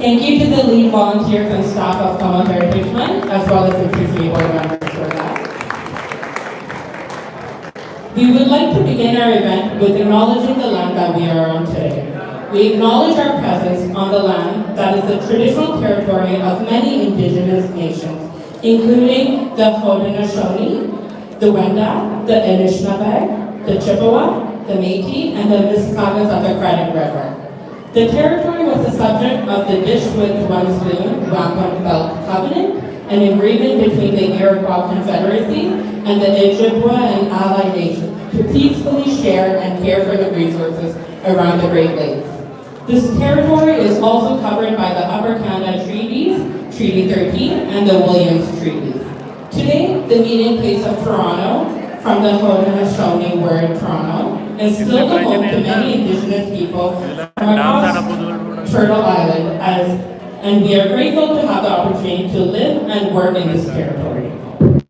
Thank you to the lead volunteers and staff of Tamil Heritage Month, as well as the PCA board members for that. We would like to begin our event with acknowledging the land that we are on today. We acknowledge our presence on the land that is the traditional territory of many Indigenous nations, including the Haudenosaunee, the Wendat, the Anishinaabe, the Chippewa, the Métis, and the Mississaugas of the Credit River. The territory was the subject of the Dish with One Spoon Wampum Belt Covenant, an agreement between the Iroquois Confederacy and the Ojibwa and allied nations to peacefully share and care for the resources around the Great Lakes. This territory is also covered by the Upper Canada Treaties, Treaty 13, and the Williams Treaties. Today, the meeting place of Toronto, from the Haudenosaunee word Toronto, is still the home to many Indigenous people from across Turtle Island, and we are grateful to have the opportunity to live and work in this territory.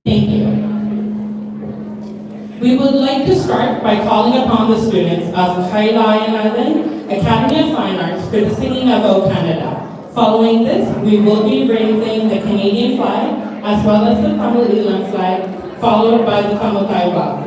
Thank you. We would like to start by calling upon the students of Kailaianalan Academy of Fine Arts for the singing of O Canada. Following this, we will be raising the Canadian flag as well as the Tamil Eelam flag, followed by the Kamukai Waka.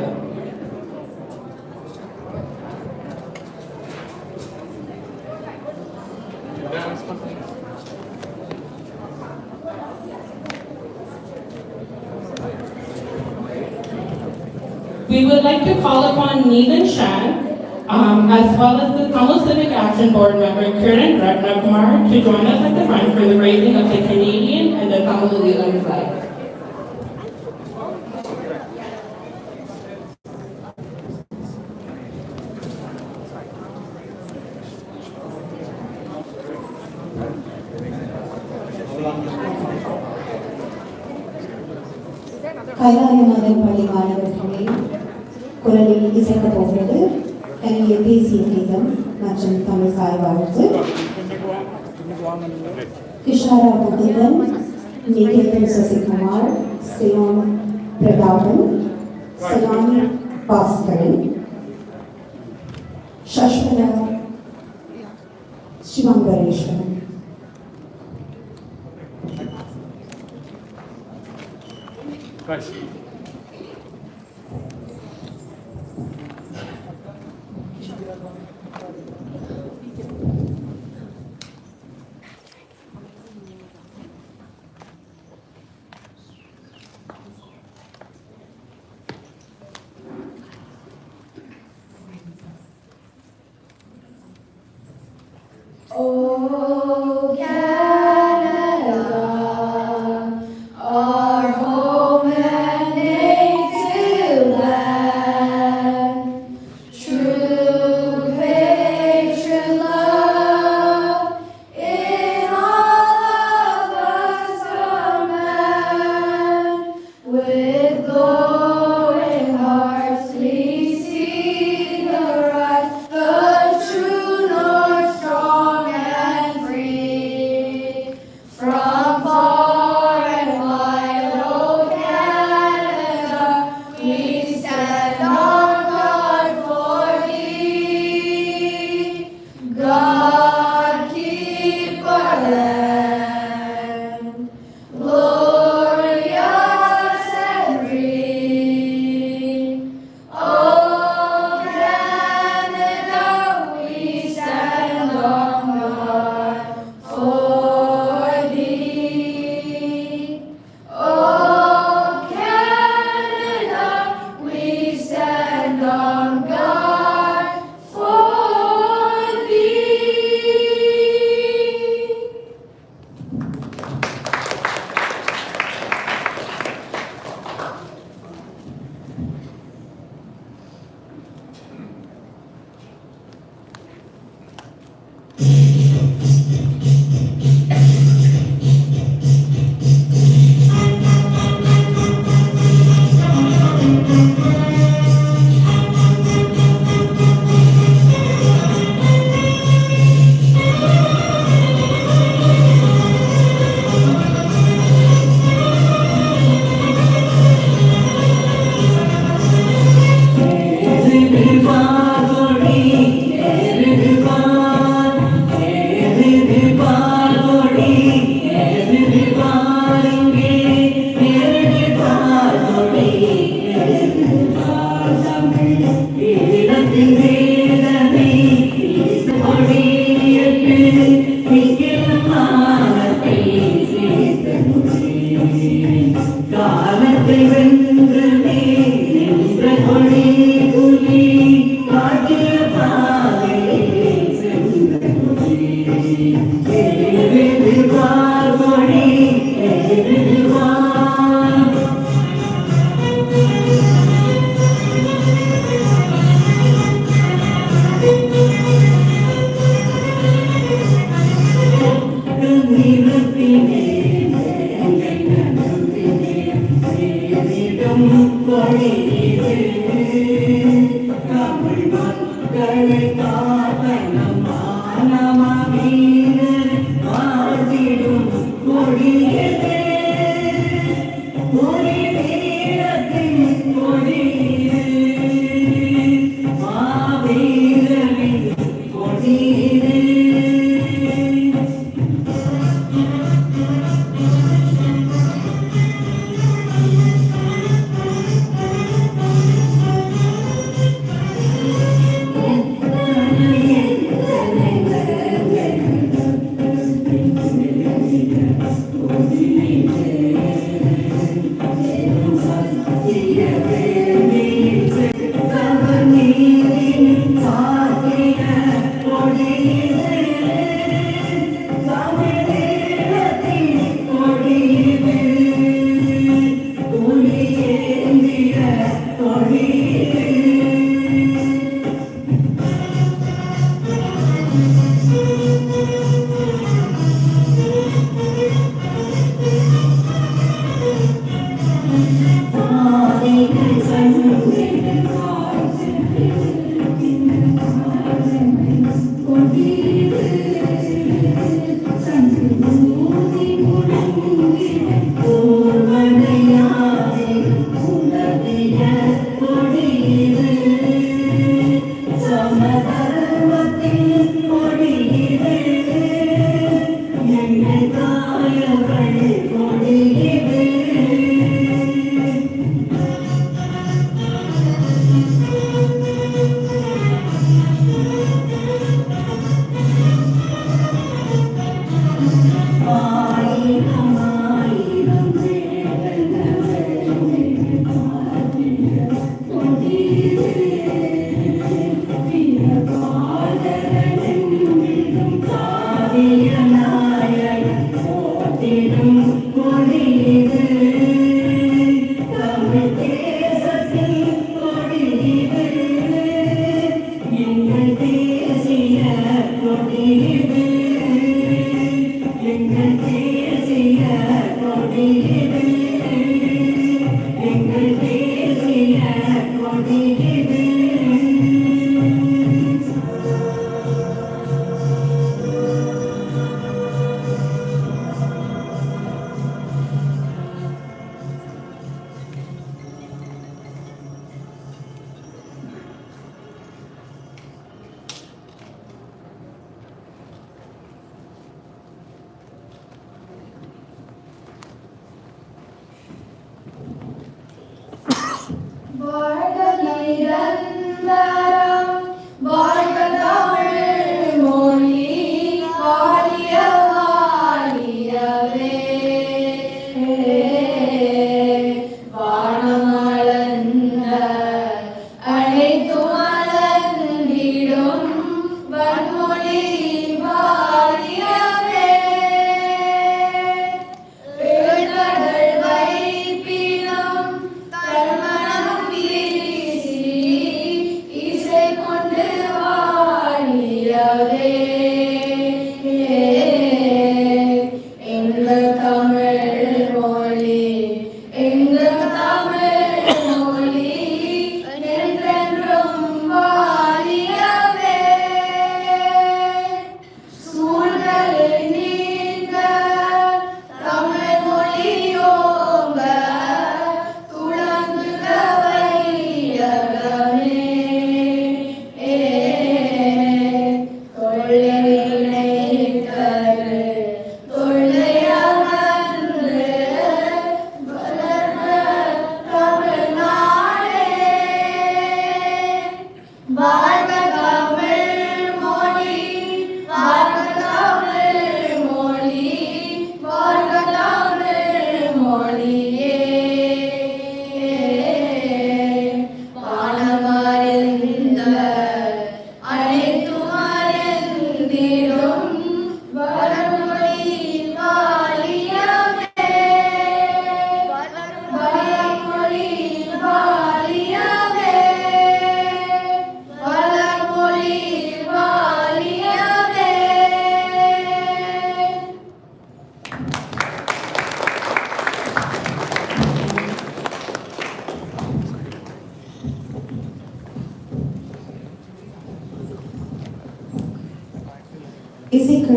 We would like to call upon Neelan Shan, as well as the Tamil Civic Action Board member Kiran Ratnakumar to join us at the front for the raising of the Canadian and the Tamil Eelam flag. Kailayanathan பள்ளி மாணவர்களே, குரலில் இசைக்கப் போகிறது கனிய தேசிய கீதம் மற்றும் தமிழ் தாய் வாழ்த்து. Kishara Puthiran, Niketan Sasikumar, Ceylon Prathapan, Salami Baskaran, Sashvana Sivambareswaran. Oh, Canada, our home and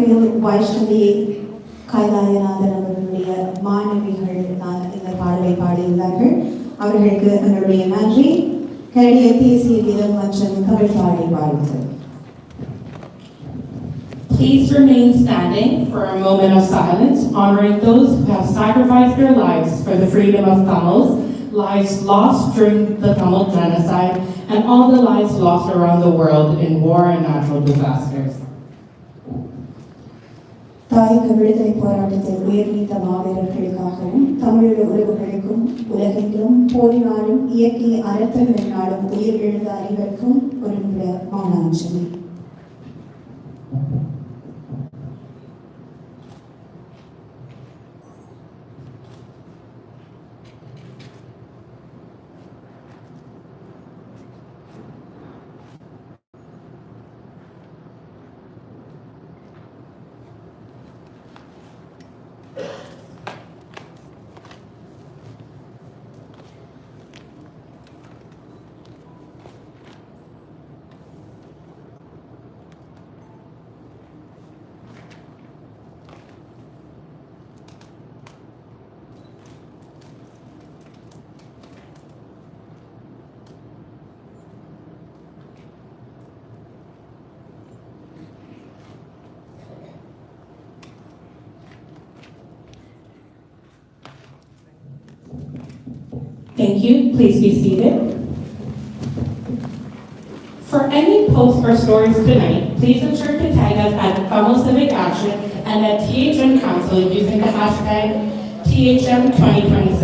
திருமதி வைஷ்ணவி கைலாயநாதன் அவர்களுடைய மாணவிகள் தான் இந்த பாடலை பாடியுள்ளார்கள். அவர்களுக்கு எங்களுடைய நன்றி. கனடிய தேசிய கீதம் மற்றும் தமிழ் பாடலை பாடுங்கள். Please remain standing for a moment of silence, honoring those who have sacrificed their lives for the freedom of Tamils, lives lost during the Tamil genocide, and all the lives lost around the world in war and natural disasters. தாயக விடுதலை போராட்டத்தில் உயிர் நீத்த மாவீரர்களுக்காகவும் தமிழக உறவுகளுக்கும் உலகெங்கிலும் போரினாலும் இயற்கை அறத்தல்களினாலும் உயிர் எழுந்த அனைவருக்கும் ஒரு மௌன அஞ்சலி. Thank you. Please be seated. For any posts or stories tonight, please ensure to tag us at Tamil Civic Action and at THM Council using the hashtag THM2026.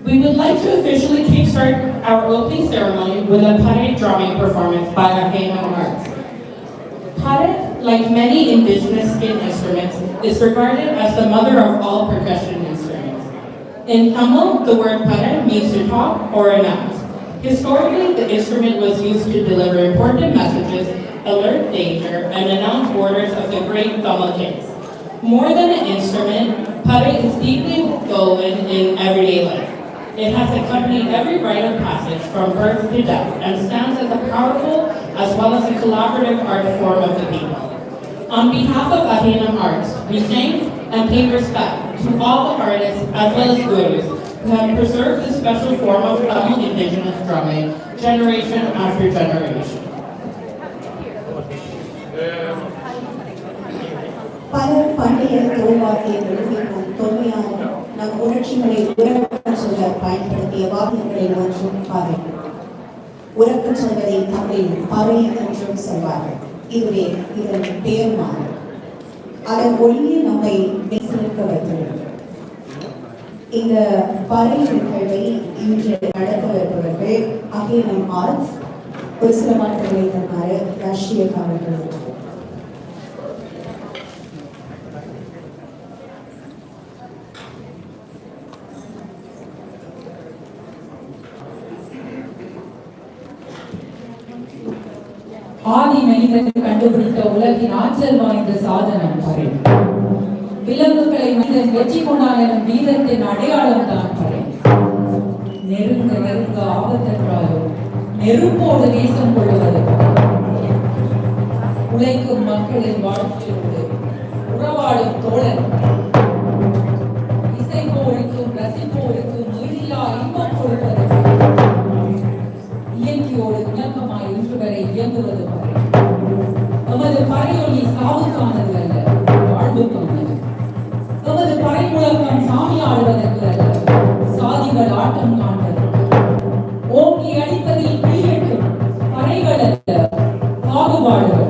We would like to officially kickstart our opening ceremony with a Pare drumming performance by Ahena Arts. Pare, like many indigenous skin instruments, is regarded as the mother of all percussion instruments. In Tamil, the word Pare means to talk or announce. Historically, the instrument was used to deliver important messages, alert danger, and announce orders of the great Tamil kings. More than an instrument, Pare is deeply woven in everyday life. It has accompanied every rite of passage from birth to death and stands as a powerful as well as a collaborative art form of the people. On behalf of Ahena Arts, we thank and pay respect to all the artists as well as gurus who have preserved this special form of Tamil indigenous drumming generation after generation. பல பண்டைய தோல்வாக்கியங்கள் மிகவும் தொன்மையான நம் உணர்ச்சிகளை உறக்கச் சொல்ல பயன்படுத்திய வாக்கியங்களில் ஒன்றும் பறை. உறக்கச் சொல்வதை தமிழில் பறை என்றும் சொல்வார்கள். இதுவே இதன் பெயர்மாறு. அதன் ஒளியை நம்மை மெய்சிலிருக்க வைத்துள்ளது. இந்த பறை நிகழ்வை இன்று நடத்தவிருப்பவர்கள் அகேனம் ஆர்ட்ஸ். ஒரு சில மாற்றங்களை தருமாறு ரஷ்ய அவர்கள். ஆதி மனிதன் கண்டுபிடித்த உலகின் ஆற்றல் வாய்ந்த சாதனம் பறை. விலங்குகளை மனிதன் வெற்றி கொண்டான் எனும் வீரத்தின் அடையாளம் தான் பறை. நெருங்க நெருங்க ஆபத்தென்றாலும் நெருப்போடு நேசம் கொள்வது உழைக்கும் மக்களின் வாழ்க்கையோடு உறவாடும் தோழன். இசைப்போருக்கும் ரசிப்போருக்கும் உயிரில்லா இன்பம் கொடுப்பது இயற்கையோடு இணக்கமாய் இன்று வரை இயங்குவது பறை. நமது பறையொலி சாவுக்கானது அல்ல, வாழ்வுக்கானது. நமது பறை முழக்கம் சாமி ஆடுவதற்கு அல்ல, சாதிகள் ஆட்டம் காண்பது. ஓங்கி அடிப்பதில் பிழியட்டும் பறைகள் அல்ல, பாகுபாடுகள்.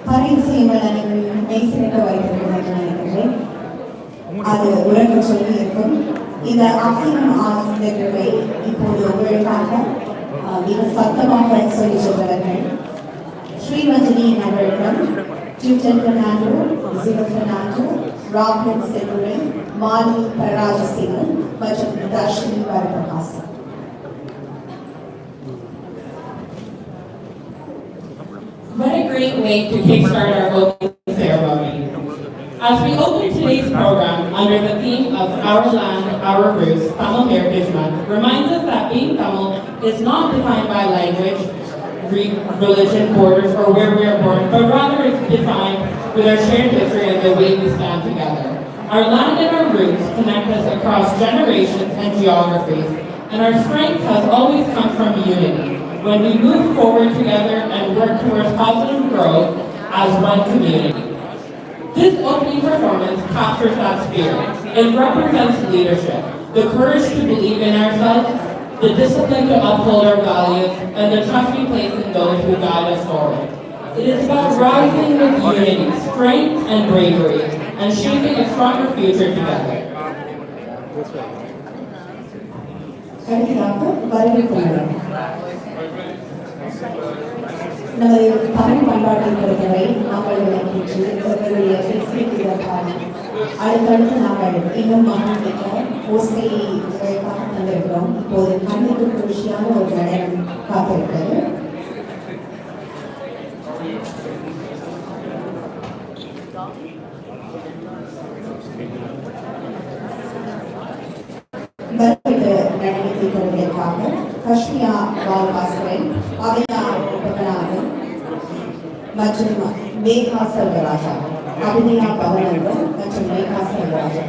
பரிசீலனை மெய்சிலிக்க வைத்திருக்கிறது நினைக்கிறேன். அது உலக சொல்லி இருக்கும். இந்த அகிலம் ஆசிரியர்களை இப்போது உங்களுக்காக மிக சத்தமாக சொல்லி சொல்கிறார்கள். ஸ்ரீரஞ்சனியின் அவர்களிடம் டியூட்டன் பெர்னாண்டோ, ஜீவன் பெர்னாண்டோ, ராபர்ட் செல்வரை, மாலி பராஜசிங்கன் மற்றும் Dharshini வரபிரகாசன். What a great way to kickstart our opening ceremony. As we open today's program under the theme of Our Land, Our Roots, Tamil Heritage Month reminds us that being Tamil is not defined by language, religion, borders, or where we are born, but rather is defined with our shared history and the way we stand together. Our land and our roots connect us across generations and geographies, and our strength has always come from unity, when we move forward together and work towards positive growth as one community. This opening performance captures that spirit. It represents leadership, the courage to believe in ourselves, the discipline to uphold our values, and the trust we place in those who guide us forward. It is about rising with unity, strength, and bravery, and shaping a stronger future together. நமது தமிழ் பண்பாட்டை பொறுத்தவரை நாங்கள் விளக்கிட்டு எங்களுடைய இதற்கான அடுத்தடுத்து நாங்கள் இன்னும் மகிழ்ச்சிக்க ஓசையை உங்களுக்காக தந்திருக்கிறோம். இப்போது கண்ணுக்கு குளிர்ச்சியான ஒரு நடனம் காத்திருக்கிறது. வரவேற்பு நடனத்தை தருவதற்காக கஷ்மியா பாலபாஸ்கரன், அபியா பத்மநாபன் மற்றும் மேகா செல்வராஜா, அபிநயா பவனந்தன் மற்றும் மேகா செல்வராஜா.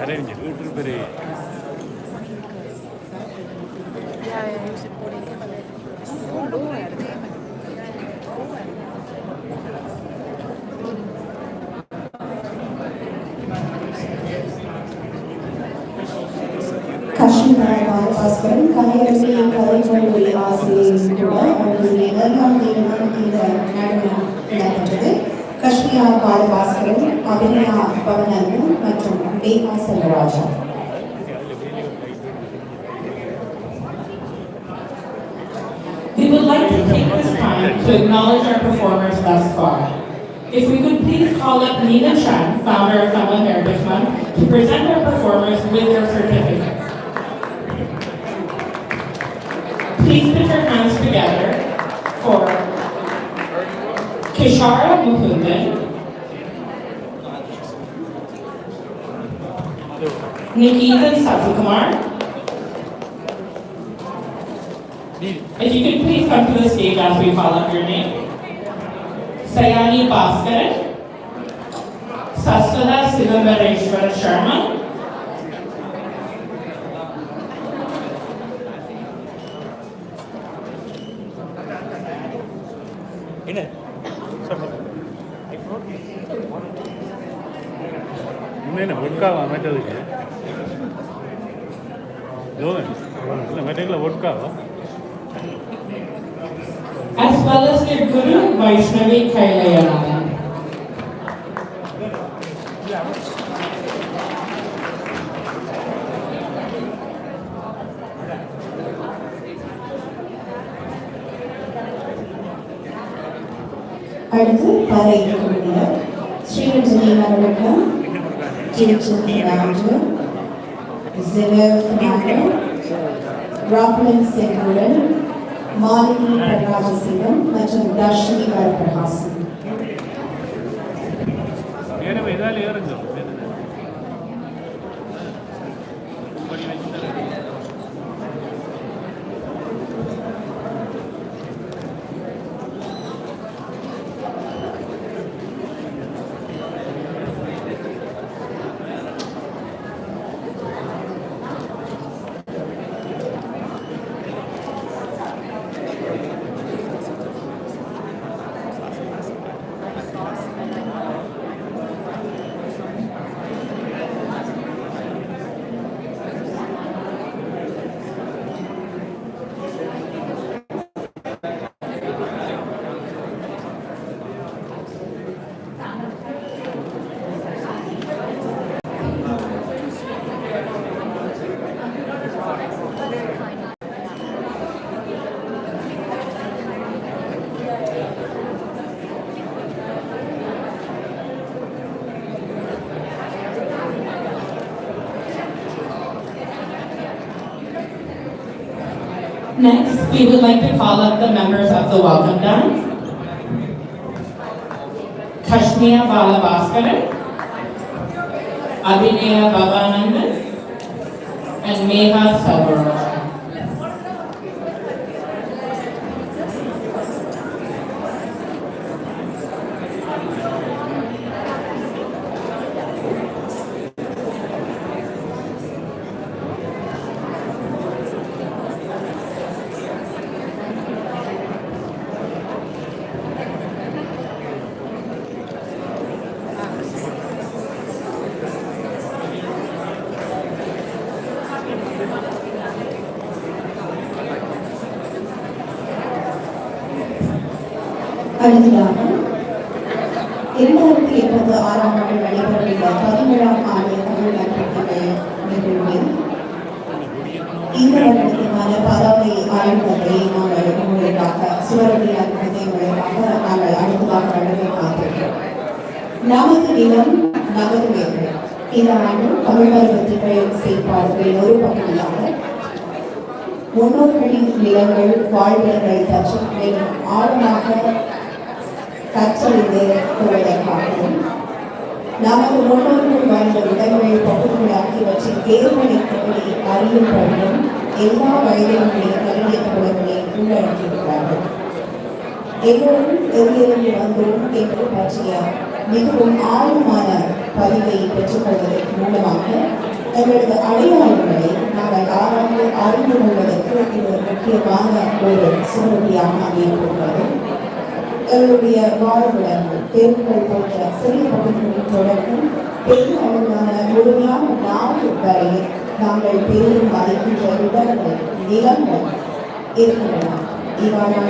கரைஞ்சு வீட்டு பெரிய காஷ்மீர் பாஸ்கரன் கலையரசி கலைஞர்களுடைய ஆசிரியர் கூட அவர்களுடைய நிர்வாக நியமனம் இந்த நடனம் இடம்பெற்றது. காஷ்மீர் பாஸ்கரன், அபிநயா பவனன் மற்றும் Megha Selvaraja. We would like to take this time to acknowledge our performers thus far. If we could please call up Nina Chan, founder of Tamil Heritage Month, to present our performers with their certificates. Please put your hands together for Kishara Mukundan, Nikita Satyakumar. If you could please come to the stage as we call up your name. Sayani Bhaskaran, Sastala Sivamareshwara Sharma, இன்னும் ஒட்காவா மெட்டதுக்கு இல்லை மெட்டதுல ஒட்காவா as well as their Guru Vaishnavi Kailayanathan. அடுத்து பாறை குழுவினர் Sriranjani மரவட்டம், ஜெயச்சந்திராஜு, ஜெனல் Fernando, Rockline செங்குடன், Malini பிரகாசசிங்கம் மற்றும் தர்ஷினி வரப்பிரகாசன். ஏறவே இதால் ஏறுங்க Next, we would like to call up the members of the welcome dance. Kashmir Bala Bhaskaran, Abhinaya Babanandan, and Megha Selvaraj. அடுத்ததாக 2026 நடைபெறவுள்ள 17ஆம் ஆண்டு தமிழ் நாட்டுப்படை நிகழ்வில் இந்த வருடத்திற்கான பதாகை ஆரம்பத்தை நாங்கள் உங்களுக்காக சுவரடி அறிமுகத்தை உங்களுக்காக நாங்கள் அடுத்ததாக வழங்க காத்திருக்கிறோம். நமது நிலம் நமது வேர்கள். இந்த ஆண்டு தமிழ் பருவத்திகள் செயற்பாடுகளின் ஒரு பகுதியாக முன்னோர்களின் நிலங்கள் வாழ்விடங்கள் பற்றி மேலும் ஆழமாக கற்றறிந்து கொள்வதற்காகவும் நமது முன்னோர்கள் வாழ்ந்த இடங்கள் பகுதிகள் ஆகியவற்றின் தேர்தலை பற்றி அறியும் பணியும் எல்லா வயதிலுடைய கல்வியை தொடர்களை உள்ளடக்கியிருக்கிறார்கள். எல்லோரும் எங்கிருந்து வந்தோம் என்பது பற்றிய மிகவும் ஆழமான பதிவை பெற்றுக்கொள்வதன் மூலமாக எங்களது அடையாளங்களை நாங்கள் அறிந்து கொள்வதற்கு இது முக்கியமான ஒரு சூழ்நிலையாக அமையப்பட்டுள்ளது. எங்களுடைய வாழ்விடங்கள் தேர்வுகள் போன்ற சிறிய பகுதிகளின் தொடக்கம் பெரிய அளவிலான முழுமையான நாடு வரை நாங்கள் பெரிதும் மதிக்கின்ற இடங்கள் நிலங்கள் இருக்கின்றன. இவ்வாறான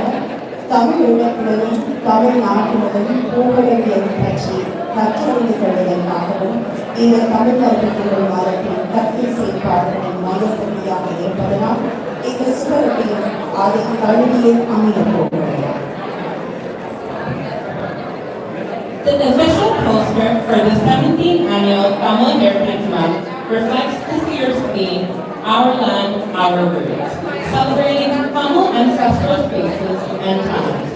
தமிழ் ஈழத்திலும் தமிழ்நாட்டிலும் பூவழகியல் பற்றி கற்றறிந்து கொள்வதற்காகவும் இந்த தமிழ் கல்விகள் மாதத்தின் கல்வி செயற்பாடுகளின் மையப்பகுதியாக இருப்பதனால் இந்த சுவரத்தையும் அதை கல்வியில் அமையப் போகிறது. The official poster for the 17th annual Tamil Heritage Month reflects this year's theme, Our Land, Our Roots, celebrating Tamil ancestral spaces and times.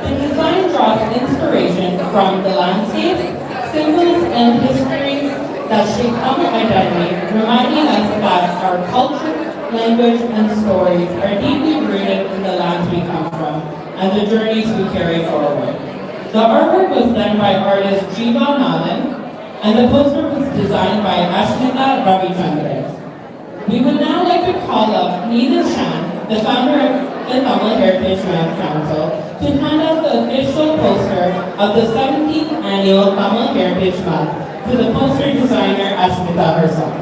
The design draws inspiration from the landscapes, symbols, and histories that shape Tamil identity, reminding us that our culture, language, and stories are deeply rooted in the lands we come from and the journeys we carry forward. The artwork was done by artist Jiva Nathan, and the poster was designed by Ashmita Ravichandran. We would now like to call up Neena Shan, the founder of the Tamil Heritage Month Council, to hand out the official poster of the 17th annual Tamil Heritage Month to the poster designer Ashmita herself.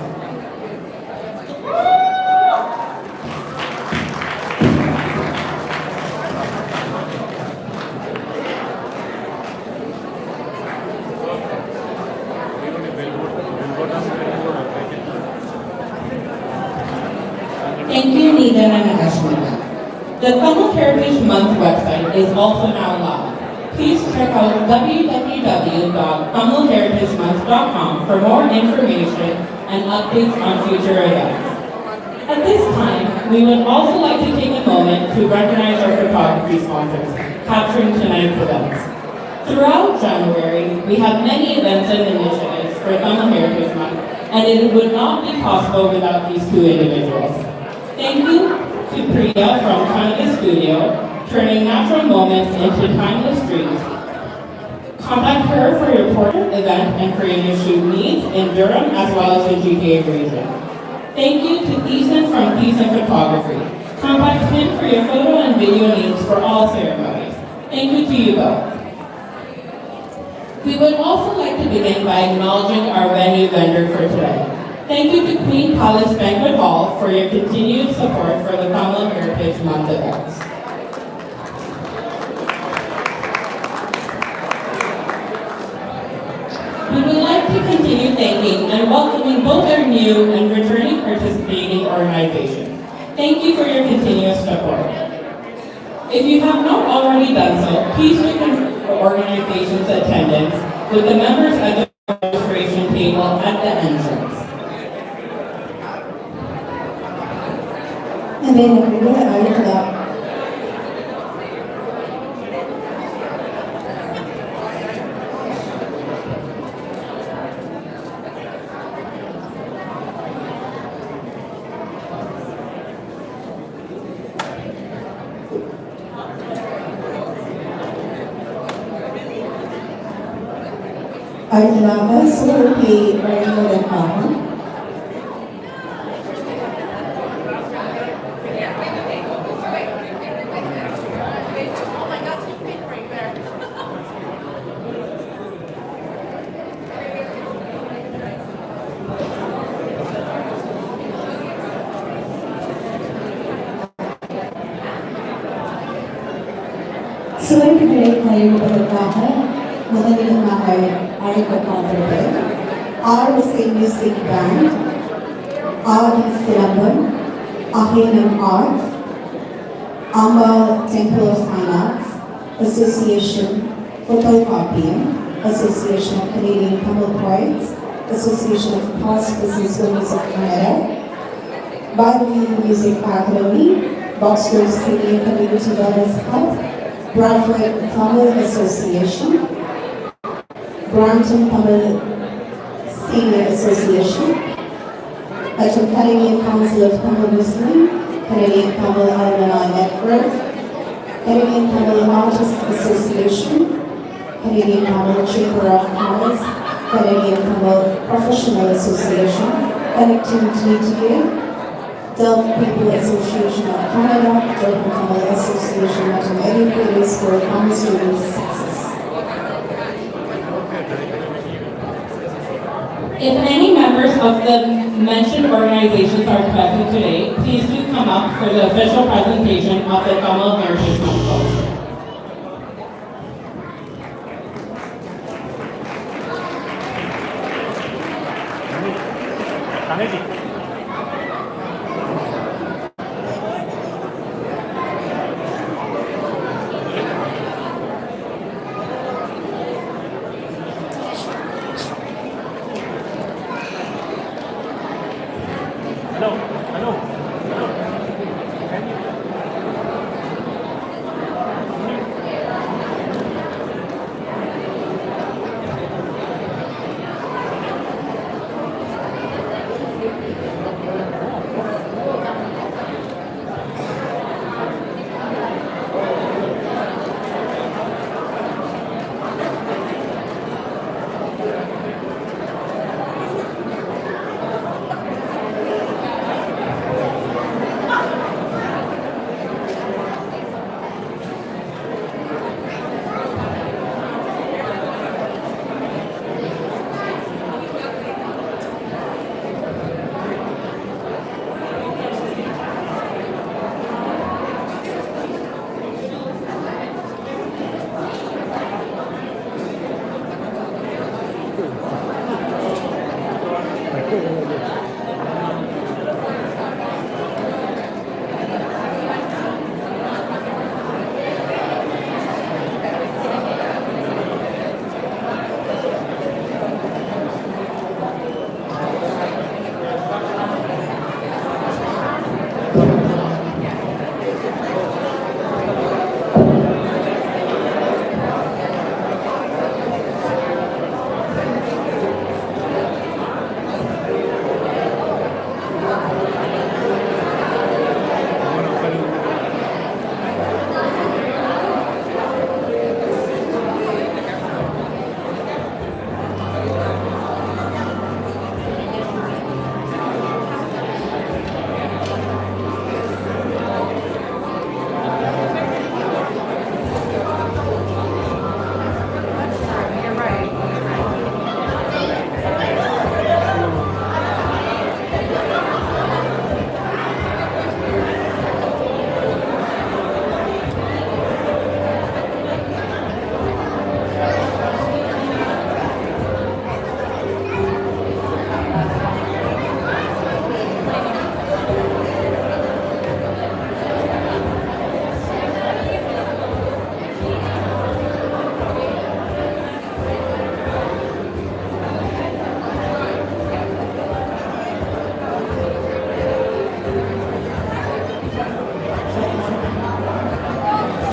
Thank you, Needan and Ashmita. The Tamil Heritage Month website is also now live. Please check out www.tamilheritagemonth.com for more information and updates on future events. At this time, we would also like to take a moment to recognize our photography sponsors capturing tonight's events. Throughout January, we have many events and initiatives for Tamil Heritage Month, and it would not be possible without these two individuals. Thank you to Priya from Kannada Studio, turning natural moments into timeless dreams. Contact her for your portrait, event, and creative shoot needs in Durham as well as the GTA region. Thank you to Ethan from Ethan Photography. Contact him for your photo and video needs for all ceremonies. Thank you to you both. We would also like to begin by acknowledging our venue vendor for today. Thank you to Queen Palace Banquet Hall for your continued support for the Tamil Heritage Month events. We would like to continue thanking and welcoming both our new and returning participating organizations. Thank you for your continuous support. If you have not already done so, please reconfirm the organization's attendance with the members at the registration table at the entrance. And then we will அடுத்ததாக சூழலை வழங்குவதற்காக சுவடுகளை கைவிடுவதற்காக முதலில் நாங்கள் அழைக்கப்பட்டிருப்பது RSA Music Band, RD Silambam, Ahenam Arts, Amba Temple of Fine Arts, Association Photocopium, Association of Canadian Tamil Poets, Association of Past Business Owners of Canada, Bali Music Academy, Boxers Senior Community Wellness Hub, Bradford Tamil Association, Brampton Tamil Senior Association, Canadian Council of Tamil Muslim, Canadian Tamil Alumni Network, Canadian Tamil Artists Association, Canadian Tamil Chamber of Commerce, Canadian Tamil Professional Association, connectivity to you. Delft People Association of Canada, Delft People Association of Educators for Pharmaceutical Success. If any members of the mentioned organizations are present today, please do come up for the official presentation of the Tamil Heritage Month poster.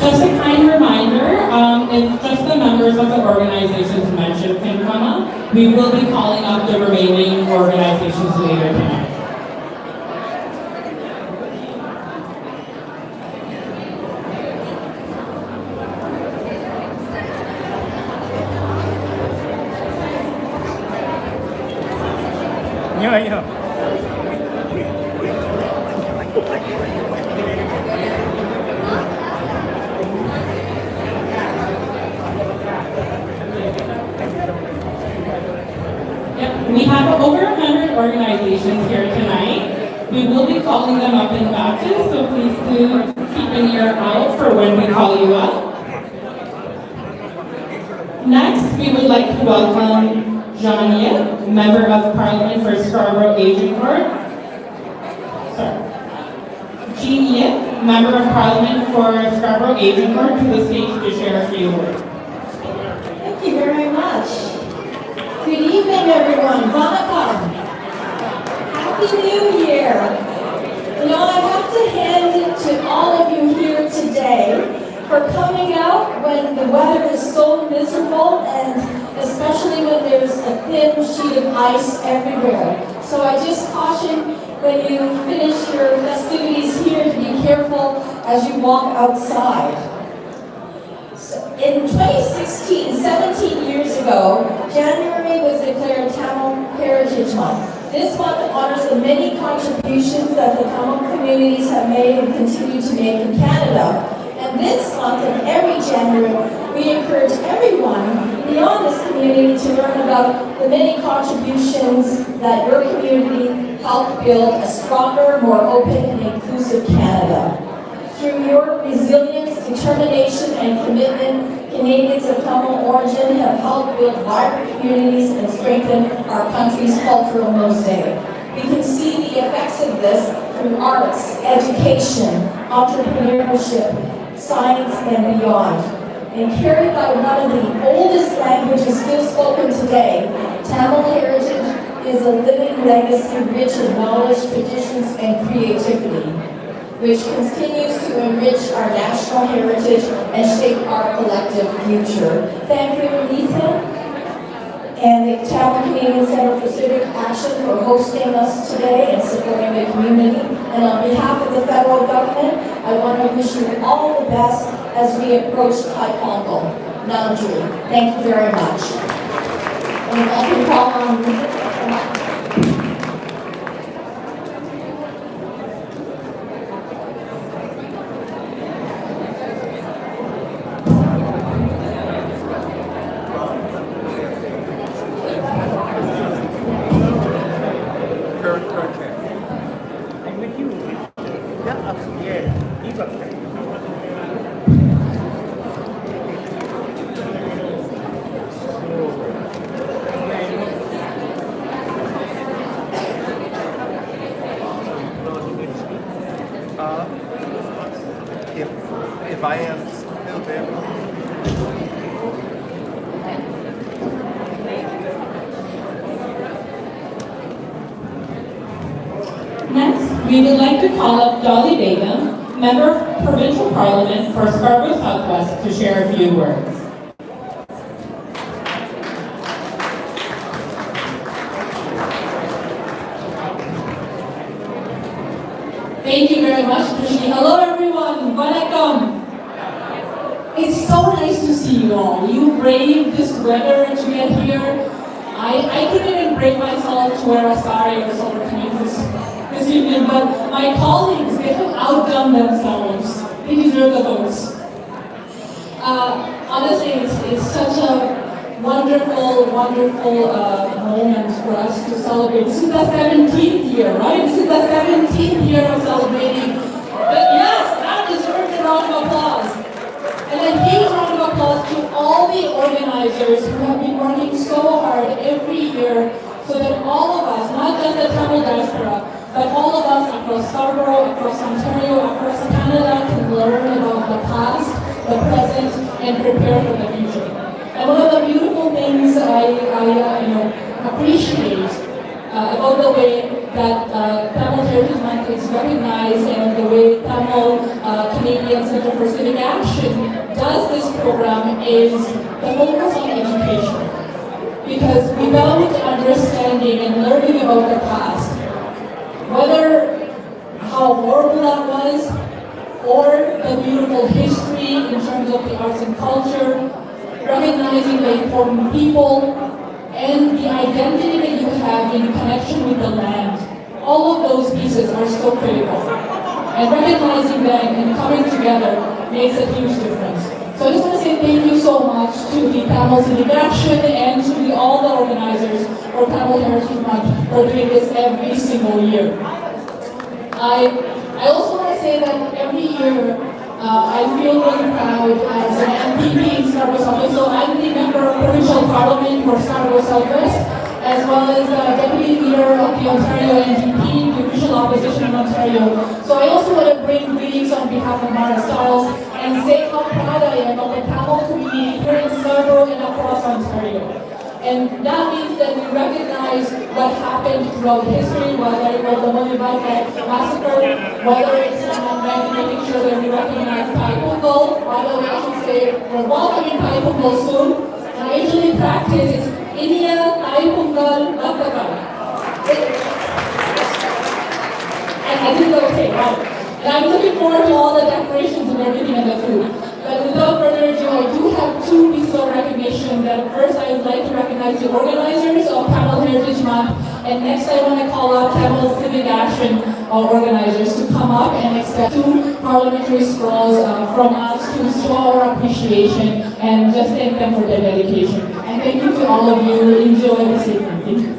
Just a kind reminder, if just the members of the organizations mentioned can come up, we will be calling up the remaining organizations later tonight. Yeah. We have over 100 organizations here tonight. We will be calling them up in batches, so please do keep an ear out for when we call you up. Next, we would like to welcome Jean Yip, Member of Parliament for Scarborough Agincourt. Jean Yip, Member of Parliament for Scarborough Agincourt, to the stage to share a few words. Thank you very much. Good evening, everyone. Vanakkam. Happy New Year. You know, I have to hand it to all of you here today for coming out when the weather is so miserable and especially when there's a thin sheet of ice everywhere. So I just caution when you finish your festivities here to be careful as you walk outside. In 2016, 17 years ago, January was declared Tamil Heritage Month. This month honors the many contributions that the Tamil communities have made and continue to make in Canada. And this month and every January, we encourage everyone beyond this community to learn about the many contributions that your community helped build a stronger, more open and inclusive Canada. Through your resilience, determination, and commitment, Canadians of Tamil origin have helped build vibrant communities and strengthen our country's cultural mosaic. We can see the effects of this through arts, education, entrepreneurship, science, and beyond. And carried by one of the oldest languages still spoken today, Tamil heritage is a living legacy rich in knowledge, traditions, and creativity, which continues to enrich our national heritage and shape our collective future. Thank you, Ethan, and the Tamil Canadian Center for Civic Action for hosting us today and supporting the community. And on behalf of the federal government, I want to wish you all the best as we approach Thai Pongal, Nandri. Thank you very much. And I can call on if I am still there. Next, we would like to call up Dolly Begum, Member of Provincial Parliament for Scarborough Southwest, to share a few words. Thank you very much, Krishi. Hello everyone, Vanakkam. It's so nice to see you all. You braved this weather to get here. I couldn't even bring myself to wear a sari or silver kameez this evening, but my colleagues, they have outdone themselves. They deserve the votes. Honestly, it's such a wonderful moment for us to celebrate. This is the 17th year, right? This is the 17th year of celebrating. But yes, that deserves a round of applause. And a huge round of applause to all the organizers who have been working so hard every year so that all of us, not just the Tamil diaspora, but all of us across Scarborough, across Ontario, across Canada can learn about the past, the present, and prepare for the future. And one of the beautiful things I appreciate about the way that Tamil Heritage Month is recognized and the way Tamil Canadian Center for Civic Action does this program is the focus on education. Because without understanding and learning about the past, whether how horrible that was, or the beautiful history in terms of the arts and culture, recognizing the important people, and the identity that you have in connection with the land. All of those pieces are so critical. And recognizing them and coming together makes a huge difference. So I just want to say thank you so much to the Tamil Civic Action and to all the organizers for Tamil Heritage Month for doing this every single year. I also want to say that every year I feel really proud as an MPP in Scarborough Southwest. So I'm the member of Provincial Parliament for Scarborough Southwest, as well as Deputy Leader of the Ontario NDP, the official opposition in Ontario. So I also want to bring greetings on behalf of Mara Stiles and say how proud I am of the Tamil community here in Scarborough and across Ontario. And that means that we recognize what happened throughout history, whether it was the Mumbai massacre, whether it's making sure that we recognize Thai Pongal. By the way, I should say we're welcoming Thai Pongal soon. And I usually practice India Thai Pongal Vakkakal. And I think that was okay, right? And I'm looking forward to all the decorations and everything and the food. But without further ado, I do have two pieces of recognition. That first, I would like to recognize the organizers of Tamil Heritage Month And next I want to call out Tamil Civic Action organizers to come up and accept 2 parliamentary scrolls from us to show our appreciation and just thank them for their dedication. And thank you to all of you. Enjoy this evening. Thank you.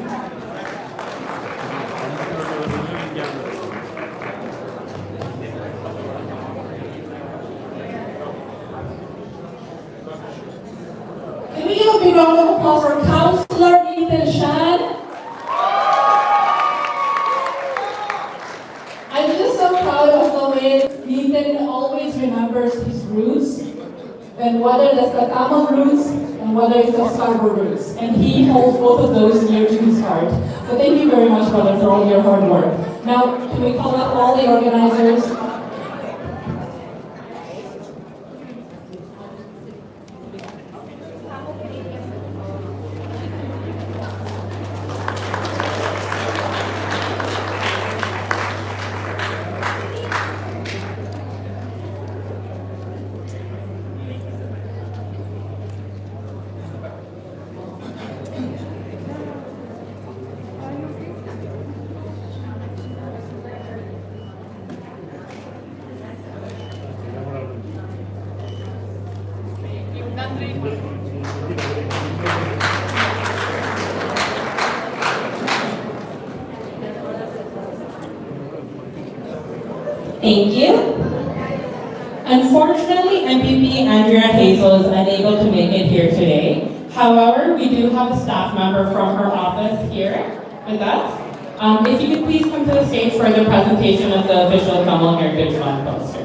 Can we give a big round of applause for Councillor Ethan Shan? I'm just so proud of the way Ethan always remembers his roots, and whether that's the Tamil roots and whether it's the Scarborough roots. And he holds both of those near to his heart. So thank you very much, brother, for all your hard work. Now, can we call up all the organizers? Thank you. Unfortunately, MPP Andrea Hazel is unable to make it here today. However, we do have a staff member from her office here with us. If you could please come to the stage for the presentation of the official Tamil Heritage Fund poster.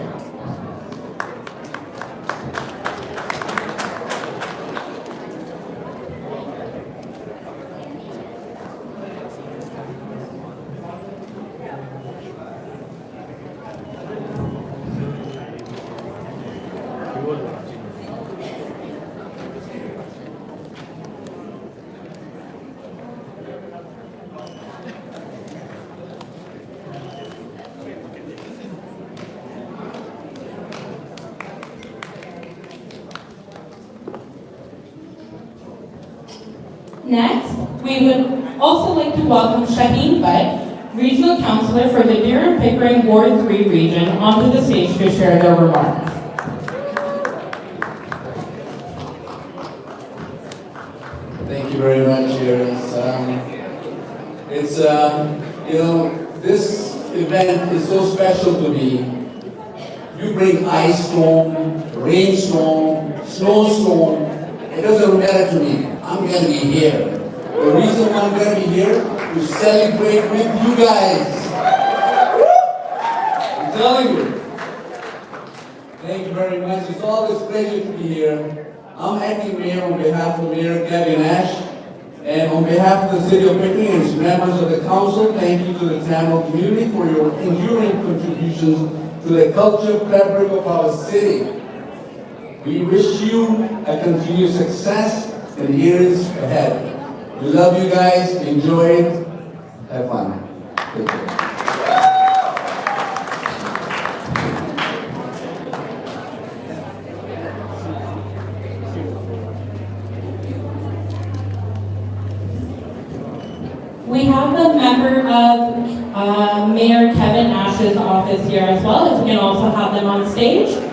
Next, we would also like to welcome Shaheen Butt, Regional Councillor for the Durham Pickering Ward 3 region, onto the stage to share their remarks. Thank you very much, Sharon. This event is so special to me. You bring ice storm, rainstorm, snowstorm, it doesn't matter to me. I'm going to be here. The reason why I'm going to be here to celebrate with you guys. I'm telling you. Thank you very much. It's always a pleasure to be here. I'm acting mayor on behalf of Mayor Gavin Ash, and on behalf of the City of Pickering and its members of the council, thank you to the Tamil community for your enduring contributions to the culture fabric of our city. We wish you a continued success in the years ahead. We love you guys, enjoy it, have fun. Take care. We have a member of Mayor Kevin Ash's office here as well, if we can also have them on stage.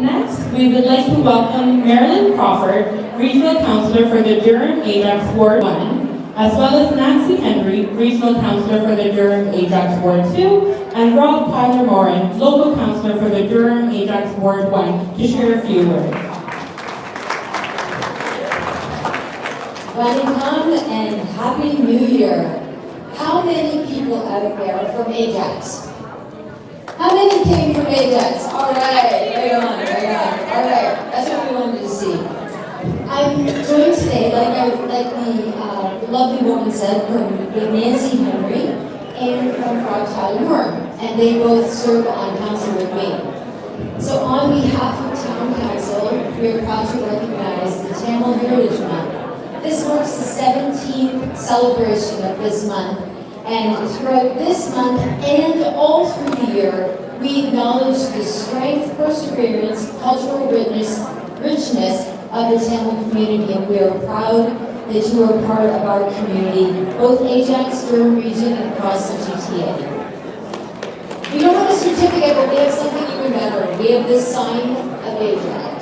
Next, we would like to welcome Marilyn Crawford, Regional Councillor for the Durham Ajax Ward 1, as well as Nancy Henry, Regional Councillor for the Durham Ajax Ward 2, and Rob Tyler Moran, Local Councillor for the Durham Ajax Ward 1, to share a few words. Welcome and Happy New Year. How many people out there are from Ajax? How many came from Ajax? All right, right on. All right, that's what we wanted to see. I'm joined today, like the lovely woman said, with Nancy Henry and from Frog Tyler Moore, and they both serve on council with me. So on behalf of Town Council, we are proud to recognize the Tamil Heritage Month. This marks the 17th celebration of this month, and throughout this month and all through the year, we acknowledge the strength, perseverance, cultural richness of the Tamil community, and we are proud that you are part of our community, both Ajax, Durham region, and across the GTA. We don't have a certificate, but we have something you remember. We have this sign of Ajax.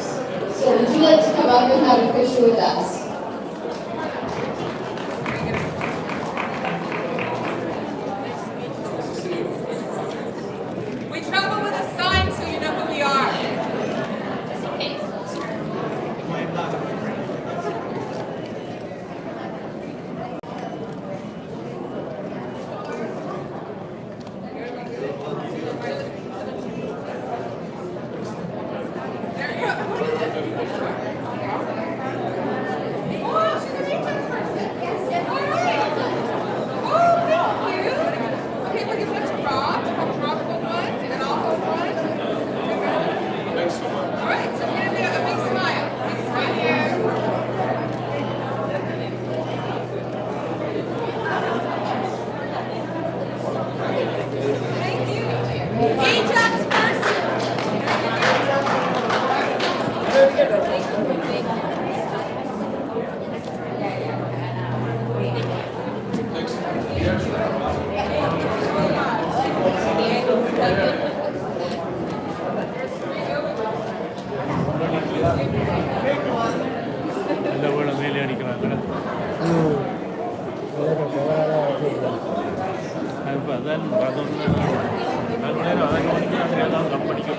So would you like to come up and have a picture with us? We travel with a sign so you know who we are. நல்ல வேலை மேலே அடிக்கிறாங்களே இப்போ அதான் பார்த்தோம்னா நல்ல நேரம் அதை கவனிக்க அதான் கம்பெனிக்கு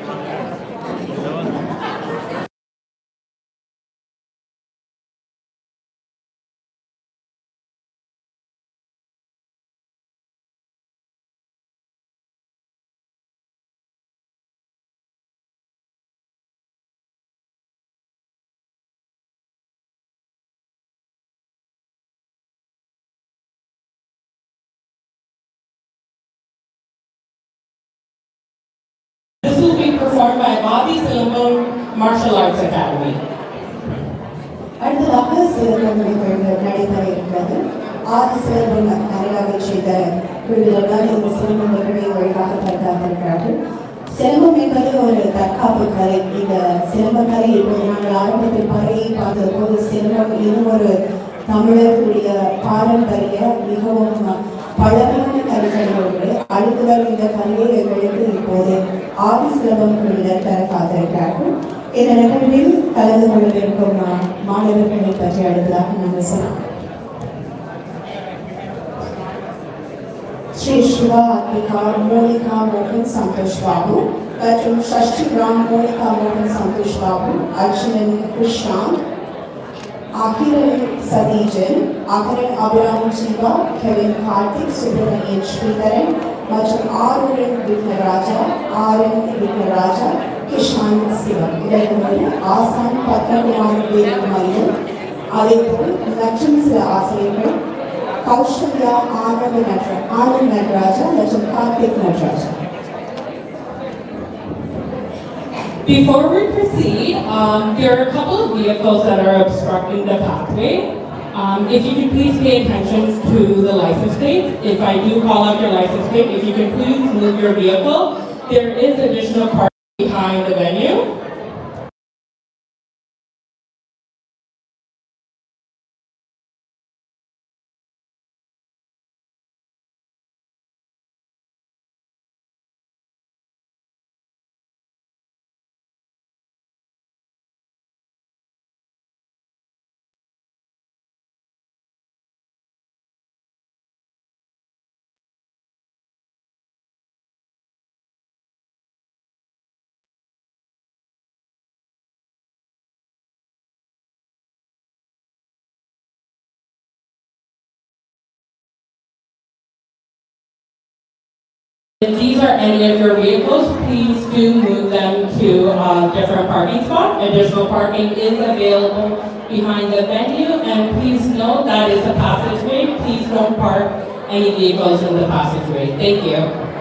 This will be performed by Adi Silambam Martial Arts Academy. அடுத்ததாக சிலம்பம் நிகழ்வு நடைபெற இருக்கிறது. ஆதி சிலம்பம் கரையாவை செய்த குழுவினர் இந்த சிலம்பம் நிகழ்வை வழிபாக பரிதாபிக்கிறார்கள். சிலம்பம் என்பது ஒரு தற்காப்பு கலை. இந்த சிலம்ப கலை இப்போது நாங்கள் ஆரம்பத்தில் பறையை பார்த்தது போது சிலம்பம் இன்னும் ஒரு தமிழர்களுடைய பாரம்பரிய மிகவும் பழமையான கலைகளோடு அடுத்தவர் இந்த கலையை எங்களுக்கு இப்போது ஆதி சிலம்பம் குழுவினர் தர காத்திருக்கிறார்கள். இந்த நிகழ்வில் கலந்து கொள்வதற்கும் மாணவர்களை பற்றி அடுத்ததாக நாங்கள் சொல்லலாம். ஸ்ரீ சிவா அத்மிகா மோனிகா மோகன் சந்தோஷ் பாபு மற்றும் ஷஷ்டி ராம் மோனிகா மோகன் சந்தோஷ் பாபு, அர்ஜுனன் கிருஷ்ணாந்த், அகிரன் சதீஜன், அகரன் அபிராம் ஜீவா, கெவின் கார்த்திக், சுப்பிரமணியன் ஸ்ரீதரன் மற்றும் ஆருடன் விக்னராஜா, கிருஷ்ணாந்த் சிவன் இதற்கு ஆசான் பத்மகுமார் வேலுமணியன், அதேபோல் மற்றும் சில ஆசிரியர்கள் கௌஷல்யா ஆனந்த் நடராஜா மற்றும் Karthik Nataraja. Before we proceed, there are a couple of vehicles that are obstructing the pathway. If you could please pay attention to the license plate. If I do call out your license plate, if you could please move your vehicle. There is additional parking behind the venue. If these are any of your vehicles, please do move them to a different parking spot. Additional parking is available behind the venue, and please note that is a passageway. Please don't park any vehicles in the passageway. Thank you.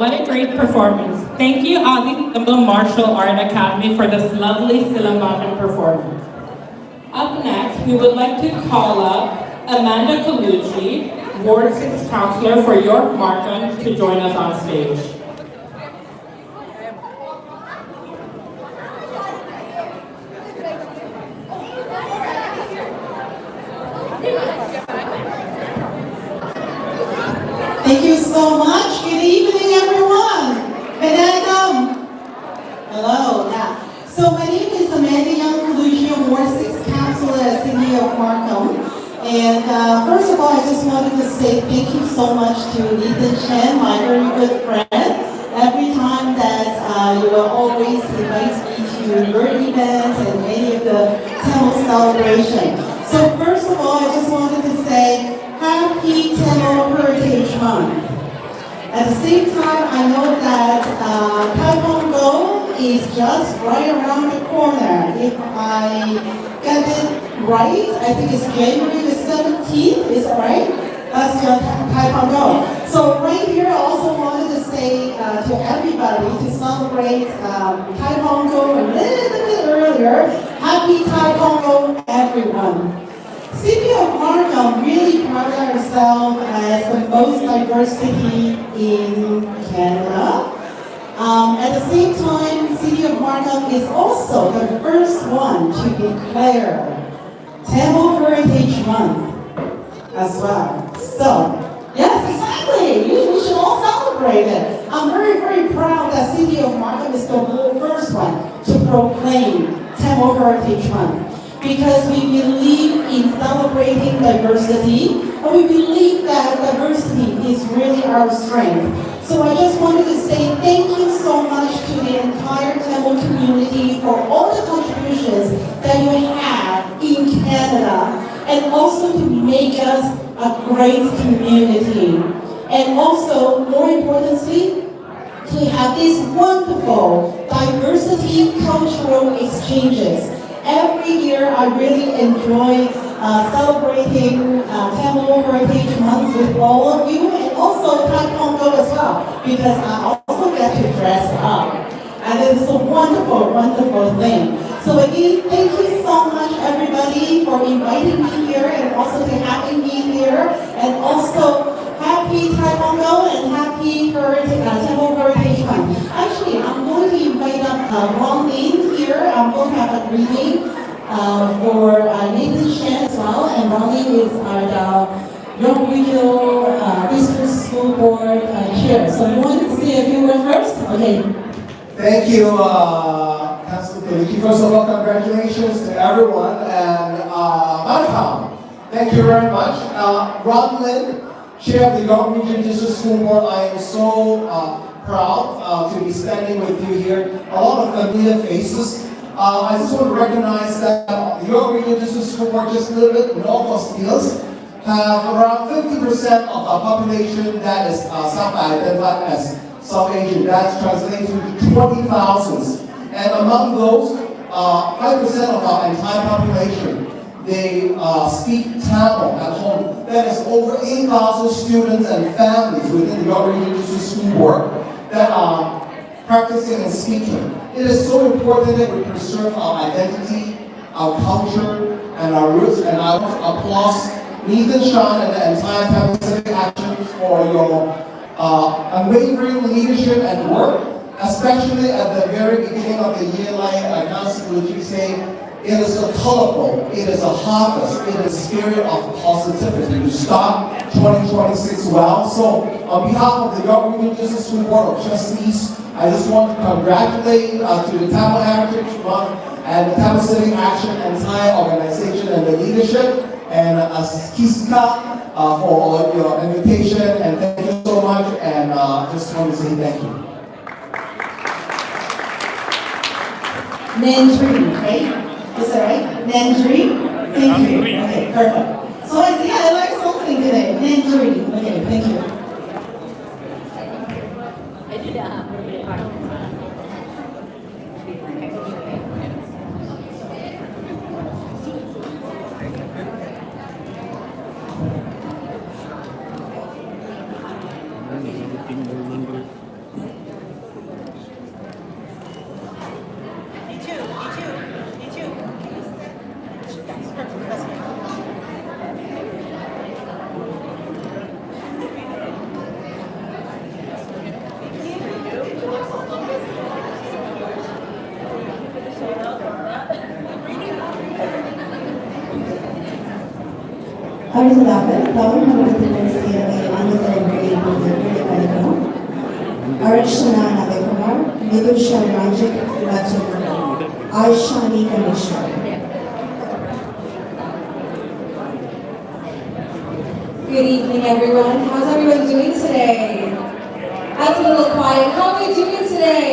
what a great performance. Thank you, Adi Simbang Martial Art Academy, for this lovely Silambakan performance. Up next, we would like to call up Amanda Colucci, Ward 6 Councillor for York Markham, to join us on stage. Thank you so much. Good evening, everyone. Madam. Hello. Yeah. So my name is Amanda Young Colucci, Ward 6 Councillor at City of Markham. And first of all, I just wanted to say thank you so much to Nathan Chen, my very good friend. Every time that you will always invite me to your events and any of the Tamil celebration. So first of all, I just wanted to say Happy Tamil Heritage Month. At the same time, I know that Tai Pongal is just right around the corner. If I get it right, I think it's January the 17th, is that right? That's your Tai Pongal. So right here, I also wanted to say to everybody to celebrate Tai Pongal a little bit earlier. Happy Tai Pongal, everyone. City of Markham really pride ourselves as the most diverse city in Canada. At the same time, City of Markham is also the first one to declare Tamil Heritage Month as well. So, yes, exactly. We should all celebrate it. I'm very, very proud that City of Markham is the first one to proclaim Tamil Heritage Month. Because we believe in celebrating diversity, and we believe that diversity is really our strength. So I just wanted to say thank you so much to the entire Tamil community for all the contributions that you have in Canada, and also to make us a great community. And also, more importantly, to have these wonderful diversity cultural exchanges. Every year, I really enjoy celebrating Tamil Heritage Month with all of you, and also Tai Pongal as well, because I also get to dress up. And it's a wonderful, wonderful thing. So again, thank you so much, everybody, for inviting me here, and also to having me here, and also happy Tai Pongal and happy Tamil Heritage Month. Actually, I'm going to invite up Ron Lin here. I'm going to have a greeting for Nathan Chen as well. And Ron Lin is our York Regional District School Board Chair. So you want to say a few words first? Okay. Thank you, Councilor Colucci. First of all, congratulations to everyone, and welcome. Thank you very much. Ron Lin, Chair of the York Region District School Board, I am so proud to be standing with you here. A lot of familiar faces. I just want to recognize that the York Region District School Board, just a little bit north of Steeles, have around 50% of our population that is self-identified as South Asian. That's translating to 20,000. And among those, 5% of our entire population, they speak Tamil at home. That is over 8,000 students and families within the York Region District School Board that are practicing and speaking. It is so important that we preserve our identity, our culture, and our roots. And I want to applaud Nathan Shan and the entire Tamil Civic Action for your unwavering leadership and work, especially at the very beginning of the year, like Councilor Colucci said. It is a colorful, it is a harvest, it is a spirit of positivity to start 2026 well. So on behalf of the York Region District School Board of Trustees, I just want to congratulate to the Tamil Heritage Month and the Tamil Civic Action entire organization and the leadership, and Kiska for your invitation, and thank you so much, and just want to say thank you. Nandri, right? Is that right? Nandri? Thank you. Okay, perfect. So I learned something today. Nandri. Okay, thank you. அடுத்ததாக தமிழ் மண்டலத்தினர் சேர்ந்த ஆனந்தவர்களை இப்போது கிடைக்கிறோம். Archana Navakumar, Vidusha Rajik, மற்றும் Aishani Kanishwar. Good evening, everyone. How's everyone doing today? That's a little quiet. How are we doing today?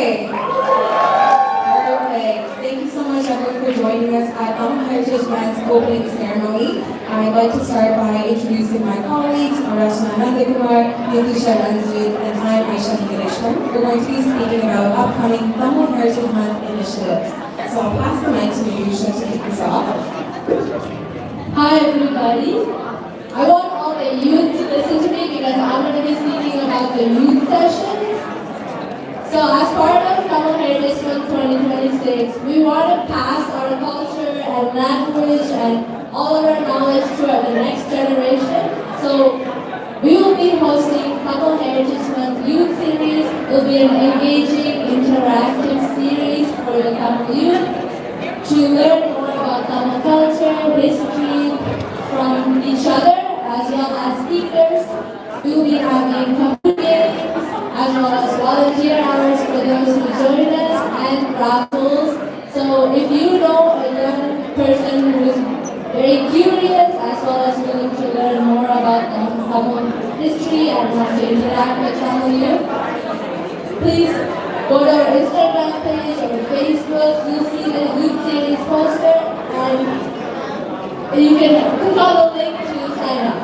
Perfect. Thank you so much, everyone, for joining us at Heritage Month's opening ceremony. I'd like to start by introducing my colleagues, Arachana Nandakumar, Nidusha Ranjit, and I'm Aishani Ganeshwar. We're going to be speaking about upcoming Tamil Heritage Month initiatives. So I'll pass the mic to Nidusha to kick this off. Hi everybody. I want all the youth to listen to me because I'm going to be speaking about the youth sessions. So as part of Tamil Heritage Month 2026, we want to pass our culture and language and all of our knowledge to the next generation. So we will be hosting Tamil Heritage Month Youth Series. It will be an engaging, interactive series for the Tamil youth to learn more about Tamil culture, history from each other, as well as speakers. We will be having community games, as well as volunteer hours for those who join us, and raffles. So if you know a young person who is very curious, as well as willing to learn more about Tamil history and want to interact with Tamil youth, please go to our Instagram page or Facebook. You'll see the youth series poster, and you can click on the link to sign up.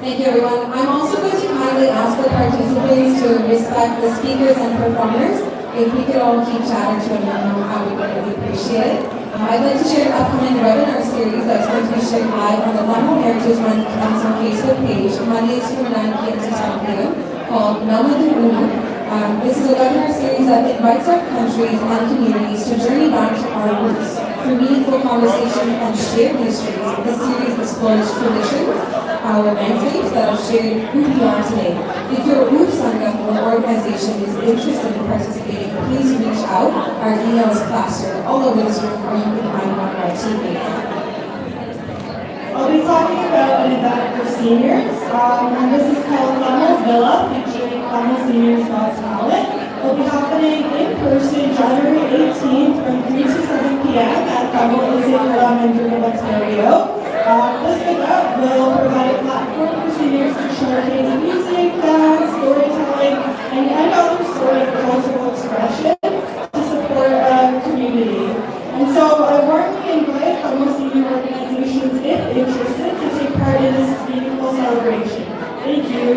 Thank you, everyone. I'm also going to kindly ask the participants to respect the speakers and performers. If we could all keep chatting to one another, I would really appreciate it. I'd like to share an upcoming webinar series that's going to be shared live on the Tamil Heritage Month Council Facebook page, Mondays from 9 p.m. to 10 p.m., called Namadu Unu. This is a webinar series that invites our countries and communities to journey back to our roots. Through meaningful conversations and shared histories, this series explores traditions, our landscapes that have shared who we are today. If your group, Sangam, or organization is interested in participating, please reach out. Our email is plastered all over this room, or you can find one of our teammates. I'll be talking about an event for seniors, and this is called Tamil Villa, featuring Tamil Seniors Got Talent. It'll be happening in person January 18th from 3 to 7 p.m. at Tamil Isikaram in Durham, Ontario. This event will provide a platform for seniors to showcase music, dance, storytelling, and other sort of cultural expression to support our community. And so I warmly invite Tamil senior organizations, if interested, to take part in this meaningful celebration. Thank you.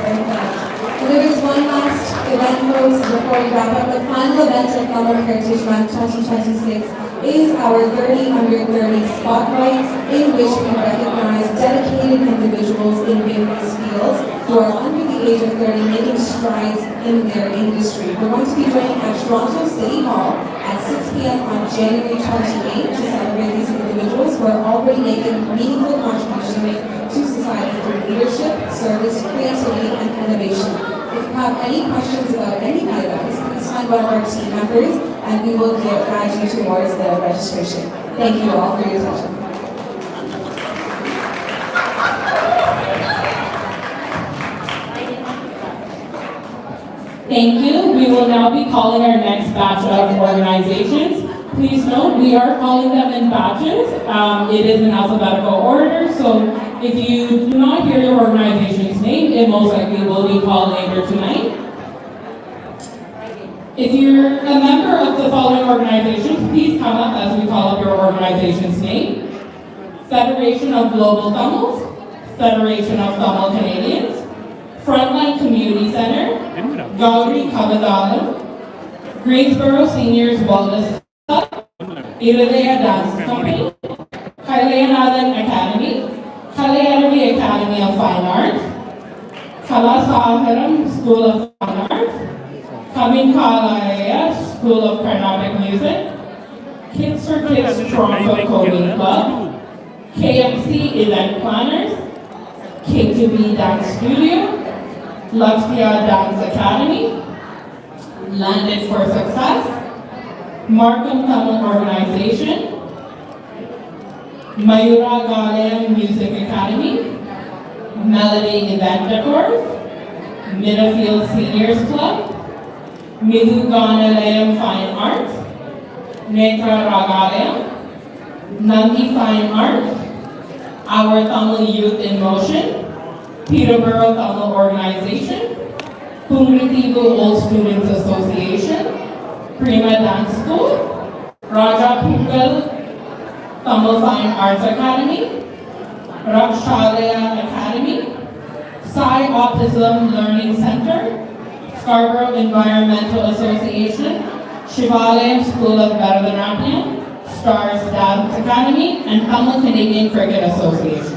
Very much. And there is one last event, folks, before we wrap up. The final event of Tamil Heritage Month 2026 is our 30 Under 30 Spotlight, in which we recognize dedicated individuals in various fields who are under the age of 30 making strides in their industry. We're going to be joining at Toronto City Hall at 6 p.m. on January 28th to celebrate these individuals who are already making meaningful contributions to society through leadership, service, creativity, and innovation. If you have any questions about any of the events, please find one of our team members and we will guide you towards the registration. Thank you all for your attention. Thank you. We will now be calling our next batch of organizations. Please note, we are calling them in batches. It is in alphabetical order, so if you do not hear your organization's name, it most likely will be called later tonight. If you're a member of the following organizations, please come up as we call up your organization's name. Federation of Global Tamils, Federation of Tamil Canadians, Frontline Community Center, Gauri Kavadalam, Greensboro Seniors Wellness Club, Irudaya Dance Company, Kailayanathan Academy, Kalayanavi Academy of Fine Arts, Kalasaharam School of Fine Arts, Kaminkalaya School of Carnatic Music, Kids for Kids Toronto Coding Club, KMC Event Planners, K2B Dance Studio, Luxia Dance Academy, Landed for Success, Markham Tamil Organization, Mayura Galayam Music Academy, Melody Event Decor, Middlefield Seniors Club, Midhu Ganalayam Fine Arts, Netra Ragalayam, Nandi Fine Arts, Our Tamil Youth in Motion, Peterborough Tamil Organization, Pungritivu Old Students Association, Prima Dance School, Raja Pungal Tamil Fine Arts Academy, Rakshalaya Academy, Sai Autism Learning Center, Scarborough Environmental Association, Shivalayam School of Bharatanatyam, Stars Dance Academy, and Tamil Canadian Cricket Association.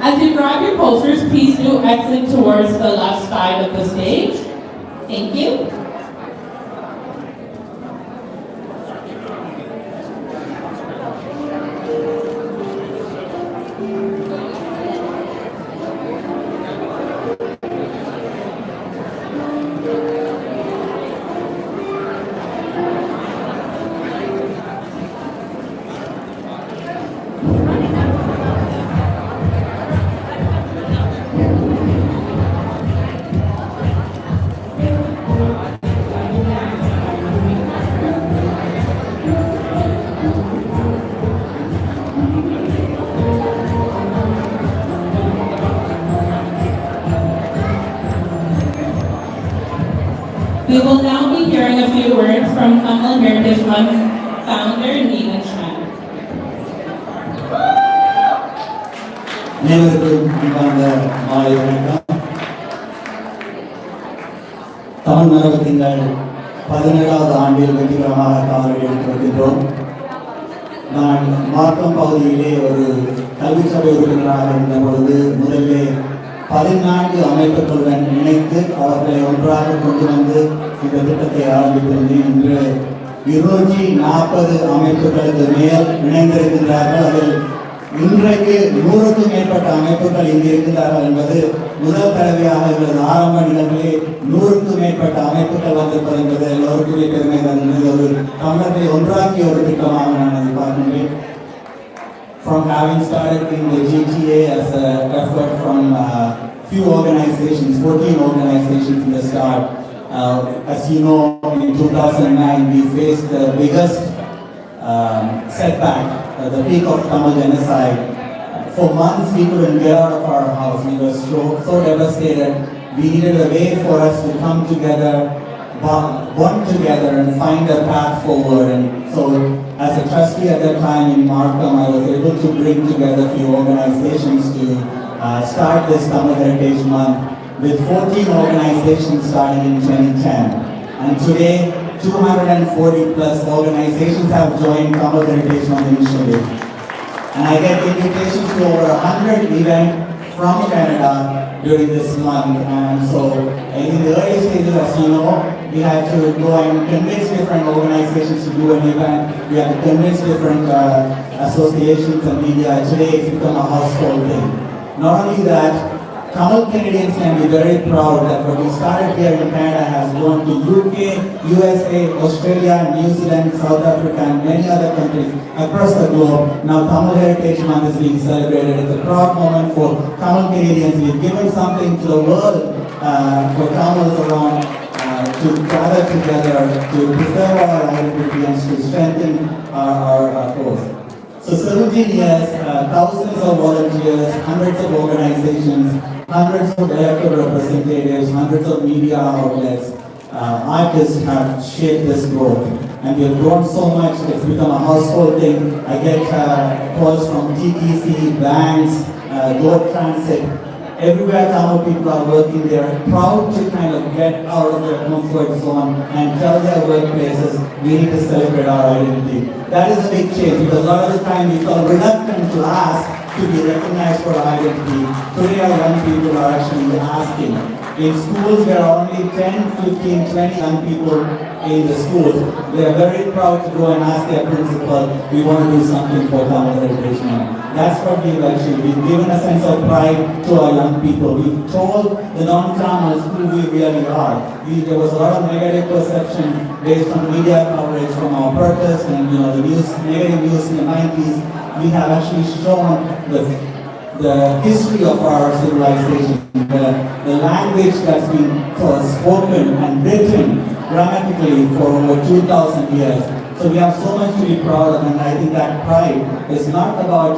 As you grab your posters, please do exit towards the left side of the stage. Thank you. We will now be hearing a few words from Tamil Heritage Month founder Neelan Chan. அனைவருக்கும் அன்பார்ந்த மாலை வணக்கம். தமிழ் மரபு திங்கள் 17வது ஆண்டில் வெற்றிகரமாக காவலில் எடுத்து வருகின்றோம். நான் மார்க்கம் பகுதியிலே ஒரு கல்வி சபை உறுப்பினராக இருந்த பொழுது முதலிலே 14 அமைப்புகளுடன் இணைத்து அவர்களை ஒன்றாக கொண்டு வந்து இந்த திட்டத்தை ஆரம்பித்திருந்தேன். இன்று 240 அமைப்புகளுக்கு மேல் இணைந்திருக்கின்றார்கள். அதில் இன்றைக்கு 100க்கும் மேற்பட்ட அமைப்புகள் இங்கு இருக்கின்றார்கள் என்பது முதல் தடவையாக எங்களது ஆரம்ப நிலையிலே 100க்கும் மேற்பட்ட அமைப்புகள் வந்திருப்பது என்பது எல்லோருக்குமே பெருமை தந்தது. ஒரு தமிழர்களை ஒன்றாக்கிய ஒரு திட்டமாக நான் அதை பார்க்கின்றேன். From having started in the GTA as an effort from few organizations, 14 organizations in the start. As you know, in 2009 we faced the biggest setback, the peak of Tamil genocide. For months we couldn't get out of our house. We were so devastated. We needed a way for us to come together, bond together and find a path forward. And so as a trustee at that time in Markham, I was able to bring together a few organizations to start this Tamil Heritage Month with 14 organizations starting in 2010. And today, 240 plus organizations have joined Tamil Heritage Month initiative. And I get invitations to over 100 events from Canada during this month. And so in the early stages, as you know, we had to go and convince different organizations to do an event. We had to convince different associations and media. Today it's become a household thing. Not only that, Tamil Canadians can be very proud that what we started here in Canada has grown to UK, USA, Australia, New Zealand, South Africa and many other countries across the globe. Now Tamil Heritage Month is being celebrated. It's a proud moment for Tamil Canadians. We've given something to the world for Tamils around to gather together, to preserve our identity and to strengthen our cause. So 17 years, thousands of volunteers, hundreds of organizations, hundreds of elected representatives, hundreds of media outlets, artists have shaped this growth. And we have grown so much, it's become a household thing. I get calls from TTC, banks, Globe Transit. Everywhere Tamil people are working, they are proud to kind of get out of their comfort zone and tell their workplaces, we need to celebrate our identity. That is a big change because a lot of the time we felt reluctant to ask to be recognized for our identity. Today our young people are actually asking. In schools, there are only 10, 15, 20 young people in the schools. They are very proud to go and ask their principal, we want to do something for Tamil Heritage Month. That's what we've achieved. We've given a sense of pride to our young people. We've told the non-Tamils who we really are. There was a lot of negative perception based on media coverage from our protest and the negative news in the 90s. We have actually shown the history of our civilization, the language that's been spoken and written grammatically for over 2,000 years. So we have so much to be proud of, and I think that pride is not about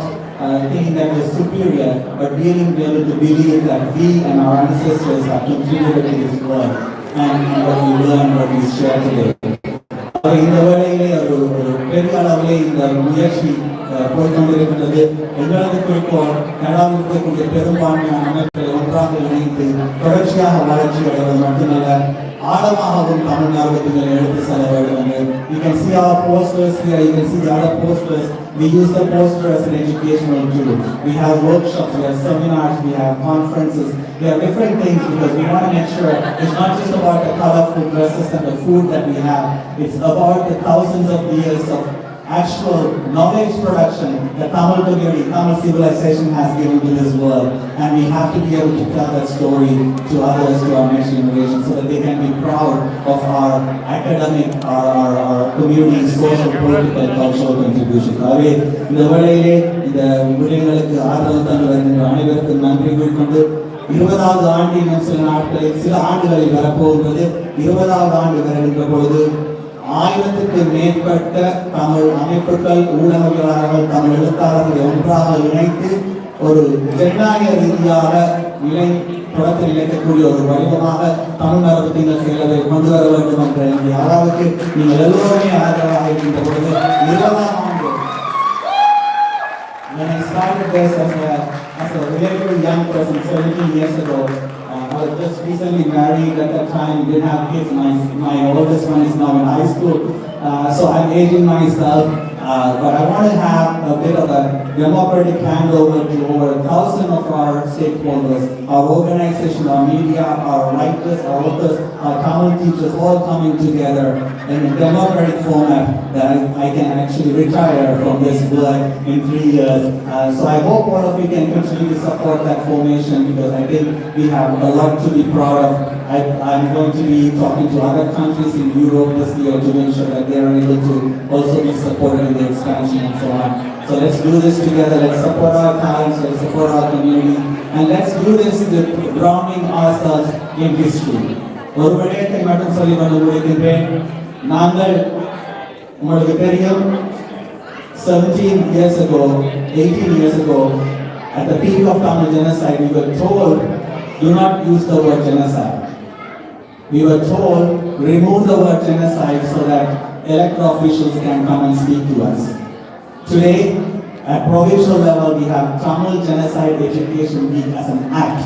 thinking that we're superior, but really be able to believe that we and our ancestors have contributed to this world and what we learn, what we share today. இந்த வேளையிலே ஒரு பெரிய அளவிலே இந்த முயற்சி போய்கொண்டிருக்கின்றது. எங்களது குறிக்கோள் கனடாவில் இருக்கக்கூடிய பெரும்பான்மையான அமைப்புகளை ஒன்றாக இணைத்து தொடர்ச்சியாக வளர்ச்சி அடைவது மட்டுமல்ல, ஆழமாகவும் தமிழ் ஞாபகங்களை எடுத்து செல்ல வேண்டும். You can see our posters here, you can see the other posters. We use the poster as an educational tool. We have workshops, we have seminars, we have conferences, we have different things because we want to make sure it's not just about the colorful dresses and the food that we have. It's about the thousands of years of actual knowledge production that Tamil community, Tamil civilization has given to this world, and we have to be able to tell that story to others, to our next generation, so that they can be proud of our academic, our community, social, political, cultural contribution. ஆகவே இந்த வேளையிலே இந்த விடயங்களுக்கு ஆதரவு தந்து வருகின்ற அனைவருக்கும் நன்றி கூறிக்கொண்டு 20வது ஆண்டு இன்னும் சில ஆண்டுகளில் வரப்போகிறது. 20வது ஆண்டு வருகின்ற பொழுது 1000க்கு மேற்பட்ட தமிழ் அமைப்புகள், ஊடகவியலாளர்கள், தமிழ் எழுத்தாளர்களை ஒன்றாக இணைத்து ஒரு ஜனநாயக ரீதியாக தொடர்ந்து நிலைக்கக்கூடிய ஒரு வடிவமாக தமிழ் மரபு திங்கள் செயலவை கொண்டு வர வேண்டும் என்ற இந்த அளவுக்கு நீங்கள் எல்லோருமே ஆதரவாக இருக்கின்ற பொழுது 20ஆம் ஆண்டு when I started this as a relatively young person 17 years ago, I was just recently married at that time, didn't have kids. My oldest one is now in high school, so I'm aging myself. But I want to have a bit of a democratic handover to over 1,000 of our stakeholders, our organization, our media, our writers, our authors, our Tamil teachers, all coming together in a democratic format that I can actually retire from this work in 3 years. So I hope all of you can continue to support that formation because I think we have a lot to be proud of. I'm going to be talking to other countries in Europe this year to make sure that they are able to also be supported in the expansion and so on. So let's do this together. Let's support our talents, let's support our community, and let's do this with grounding ourselves in history. ஒரு விடயத்தை மட்டும் சொல்லி கொண்டு முடிக்கின்றேன். நாங்கள் உங்களுக்கு தெரியும் 17 years ago, 18 years ago, at the peak of Tamil genocide, we were told, do not use the word genocide. We were told, remove the word genocide so that elected officials can come and speak to us. Today, at provincial level, we have Tamil Genocide Education Week as an act.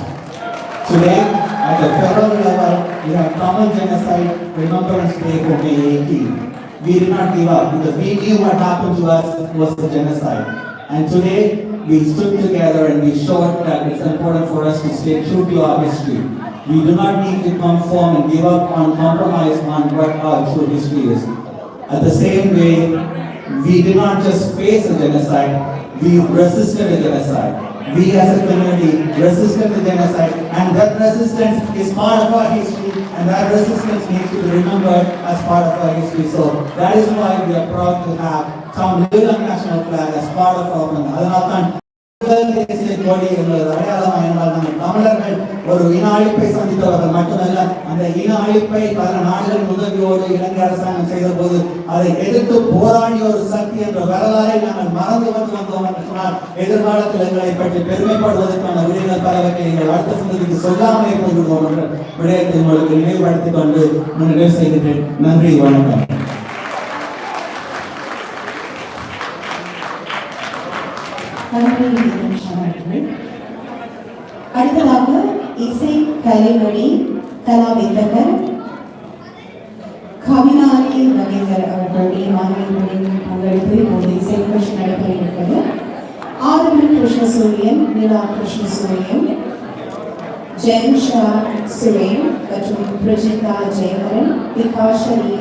Today, at the federal level, we have Tamil Genocide Remembrance Day for May 18. We did not give up because we knew what happened to us was the genocide. And today, we stood together and we showed that it's important for us to stay true to our history. We do not need to conform and give up on compromise on what our true history is. At the same way, we did not just face a genocide, we resisted a genocide. We as a community resisted the genocide, and that resistance is part of our history, and that resistance needs to be remembered as part of our history. So that is why we are proud to have Tamil national flag as part of our flag. தேசிய கொடி என்பது அடையாளம் என்றால் நம்ம தமிழர்கள் ஒரு இன அழிப்பை சந்தித்தவர்கள் மட்டுமல்ல, அந்த இன அழிப்பை பல நாடுகளின் உதவியோடு இலங்கை அரசாங்கம் செய்த போது அதை எதிர்த்து போராடிய ஒரு சக்தி என்ற வரலாறை நாங்கள் மறந்து வந்தோம் என்று சொன்னால் எதிர்காலத்தில் எங்களை பற்றி பெருமைப்படுவதற்கான விடயங்கள் பலவற்றை எங்கள் அடுத்த சந்ததிக்கு சொல்லாமலே போய்விடுவோம் என்ற விடயத்தை உங்களுக்கு நினைவுபடுத்திக் கொண்டு நிறைவு செய்கின்றேன். நன்றி, வணக்கம். அடுத்ததாக இசை கலைமணி கலாவித்தகர் கவினாரி ரவீந்தர் அவர்களுடைய மாணவர்களின் பங்களிப்பு இப்போது இசை நிகழ்ச்சி நடைபெற இருக்கிறது. ஆதவன் கிருஷ்ணசூரியன், நிலா கிருஷ்ணசூரியன், ஜெயன்ஷா சுரேன் மற்றும் பிரஜிதா ஜெயவரன், விகாஷனி